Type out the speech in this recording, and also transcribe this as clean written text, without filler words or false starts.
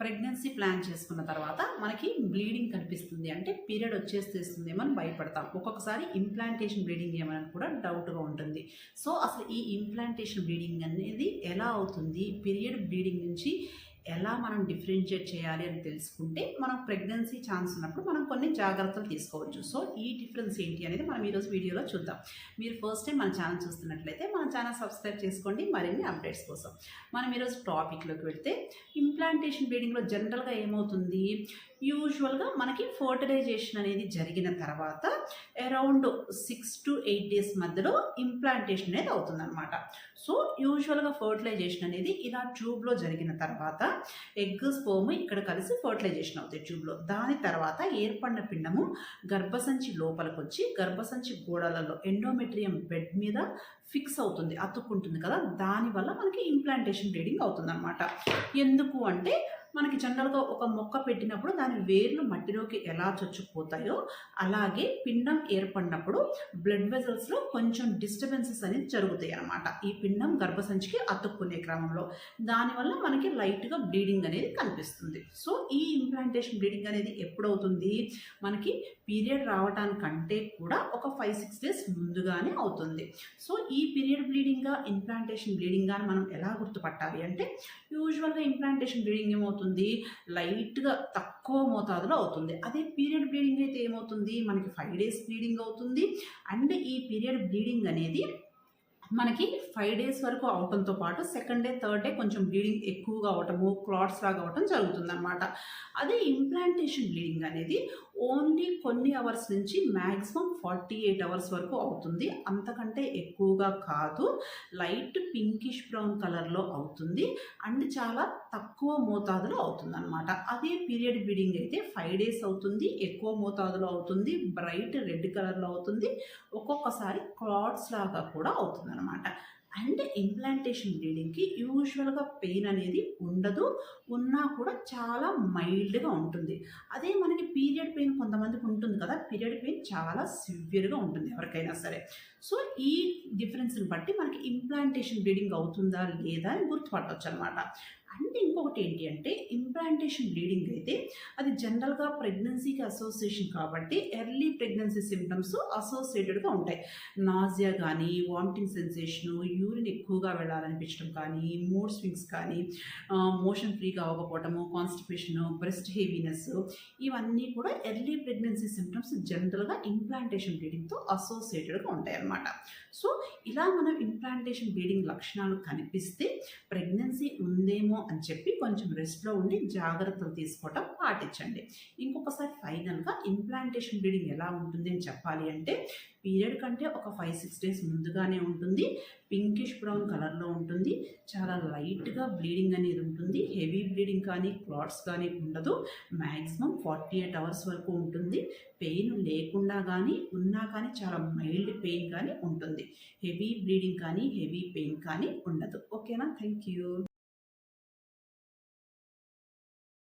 Pregnancy plan చేసుకున్న తర్వాత మనకి బ్లీడింగ్ కనిపిస్తుంది అంటే పీరియడ్ వచ్చేస్తేస్తుందేమో అని భయపడతాం. ఒక్కొక్కసారి ఇంప్లాంటేషన్ బ్లీడింగ్ ఏమని కూడా డౌట్గా ఉంటుంది. సో అసలు ఈ ఇంప్లాంటేషన్ బ్లీడింగ్ అనేది ఎలా అవుతుంది, పీరియడ్ బ్లీడింగ్ నుంచి ఎలా మనం డిఫరెన్షియేట్ చేయాలి అని తెలుసుకుంటే మనం ప్రెగ్నెన్సీ ఛాన్స్ ఉన్నప్పుడు మనం కొన్ని జాగ్రత్తలు తీసుకోవచ్చు. సో ఈ డిఫరెన్స్ ఏంటి అనేది మనం ఈరోజు వీడియోలో చూద్దాం. మీరు ఫస్ట్ టైం మన ఛానల్ చూస్తున్నట్లయితే మన ఛానల్ సబ్స్క్రైబ్ చేసుకోండి మరిన్ని అప్డేట్స్ కోసం. మనం ఈరోజు టాపిక్లోకి వెళ్తే ఇంప్లాంటేషన్ బ్లీడింగ్లో జనరల్గా ఏమవుతుంది, యూజువల్గా మనకి ఫర్టిలైజేషన్ అనేది జరిగిన తర్వాత అరౌండ్ 6 to 8 days మధ్యలో ఇంప్లాంటేషన్ అనేది అవుతుందన్నమాట. సో యూజువల్గా ఫర్టిలైజేషన్ అనేది ఇలా ట్యూబ్లో జరిగిన తర్వాత ఎగ్ స్పోమ్ ఇక్కడ కలిసి ఫర్టిలైజేషన్ అవుతాయి ట్యూబ్లో. దాని తర్వాత ఏర్పడిన పిండము గర్భసంచి లోపలికి వచ్చి గర్భసంచి గోడలలో ఎండోమెట్రియం బెడ్ మీద ఫిక్స్ అవుతుంది, అతుక్కుంటుంది కదా, దానివల్ల మనకి ఇంప్లాంటేషన్ బ్లీడింగ్ అవుతుందన్నమాట. ఎందుకు అంటే మనకి జనరల్గా ఒక మొక్క పెట్టినప్పుడు దాని వేర్లు మట్టిలోకి ఎలా చొచ్చుకుపోతాయో అలాగే పిండం ఏర్పడినప్పుడు బ్లడ్ వెజల్స్లో కొంచెం డిస్టర్బెన్సెస్ అనేది జరుగుతాయి అన్నమాట. ఈ పిండం గర్భసంచికి అతుక్కునే క్రమంలో దానివల్ల మనకి లైట్గా బ్లీడింగ్ అనేది కనిపిస్తుంది. సో ఈ ఇంప్లాంటేషన్ బ్లీడింగ్ అనేది ఎప్పుడవుతుంది, మనకి పీరియడ్ రావడానికంటే కూడా ఒక 5-6 days ముందుగానే అవుతుంది. సో ఈ పీరియడ్ బ్లీడింగ్గా ఇంప్లాంటేషన్ బ్లీడింగ్గా మనం ఎలా గుర్తుపట్టాలి అంటే యూజువల్గా ఇంప్లాంటేషన్ బ్లీడింగ్ ఏమవుతుంది, లైట్గా తక్కువ మోతాదులో అవుతుంది. అదే పీరియడ్ బ్లీడింగ్ అయితే ఏమవుతుంది, మనకి 5 days బ్లీడింగ్ అవుతుంది. అండ్ ఈ పీరియడ్ బ్లీడింగ్ అనేది మనకి 5 days వరకు అవటంతో పాటు సెకండ్ డే థర్డ్ డే కొంచెం బ్లీడింగ్ ఎక్కువగా అవటము, క్లాట్స్ లాగా అవటం జరుగుతుందన్నమాట. అదే ఇంప్లాంటేషన్ బ్లీడింగ్ అనేది ఓన్లీ కొన్ని అవర్స్ నుంచి మ్యాక్సిమం 48 hours వరకు అవుతుంది, అంతకంటే ఎక్కువగా కాదు. లైట్ పింకిష్ బ్రౌన్ కలర్లో అవుతుంది అండ్ చాలా తక్కువ మోతాదులో అవుతుంది అనమాట. అదే పీరియడ్ బ్లీడింగ్ అయితే 5 days అవుతుంది, ఎక్కువ మోతాదులో అవుతుంది, బ్రైట్ రెడ్ కలర్లో అవుతుంది, ఒక్కొక్కసారి క్లాట్స్ లాగా కూడా అవుతుంది అనమాట. అండ్ ఇంప్లాంటేషన్ బ్లీడింగ్కి యూజువల్గా పెయిన్ అనేది ఉండదు, ఉన్నా కూడా చాలా మైల్డ్గా ఉంటుంది. అదే మనకి పీరియడ్ పెయిన్ కొంతమందికి ఉంటుంది కదా, పీరియడ్ పెయిన్ చాలా సివియర్గా ఉంటుంది ఎవరికైనా సరే. సో ఈ డిఫరెన్స్ని బట్టి మనకి ఇంప్లాంటేషన్ బ్లీడింగ్ అవుతుందా లేదా అని గుర్తుపట్టవచ్చు అనమాట. అండ్ ఇంకొకటి ఏంటి అంటే ఇంప్లాంటేషన్ బ్లీడింగ్ అయితే అది జనరల్గా ప్రెగ్నెన్సీకి అసోసియేషన్ కాబట్టి ఎర్లీ ప్రెగ్నెన్సీ సిమ్టమ్స్ అసోసియేటెడ్గా ఉంటాయి. నాజియా కానీ, వామిటింగ్ సెన్సేషను, యూరిన్ ఎక్కువగా వెళ్ళాలనిపించడం కానీ, మూడ్ స్వింగ్స్ కానీ, మోషన్ ఫ్రీగా అవ్వకపోవటము, కాన్స్టిపేషను, బ్రెస్ట్ హెవీనెస్, ఇవన్నీ కూడా ఎర్లీ ప్రెగ్నెన్సీ సిమ్టమ్స్ జనరల్గా ఇంప్లాంటేషన్ బ్లీడింగ్తో అసోసియేటెడ్గా ఉంటాయి అన్నమాట. సో ఇలా మనం ఇంప్లాంటేషన్ బ్లీడింగ్ లక్షణాలు కనిపిస్తే ప్రెగ్నెన్సీ ఉందేమో అని చెప్పి కొంచెం రెస్ట్లో ఉండి జాగ్రత్తలు తీసుకోవటం పాటించండి. ఇంకొకసారి ఫైనల్గా ఇంప్లాంటేషన్ బ్లీడింగ్ ఎలా ఉంటుంది అని చెప్పాలి అంటే పీరియడ్ కంటే ఒక 5-6 days ముందుగానే ఉంటుంది, పింకిష్ బ్రౌన్ కలర్లో ఉంటుంది, చాలా లైట్గా బ్లీడింగ్ అనేది ఉంటుంది, హెవీ బ్లీడింగ్ కానీ క్లాట్స్ కానీ ఉండదు, మ్యాక్సిమం 48 hours వరకు ఉంటుంది, పెయిన్ లేకుండా కానీ ఉన్నా కానీ చాలా మైల్డ్ పెయిన్ కానీ ఉంటుంది, హెవీ బ్లీడింగ్ కానీ హెవీ పెయిన్ కానీ ఉండదు. ఓకేనా, థ్యాంక్ యూ.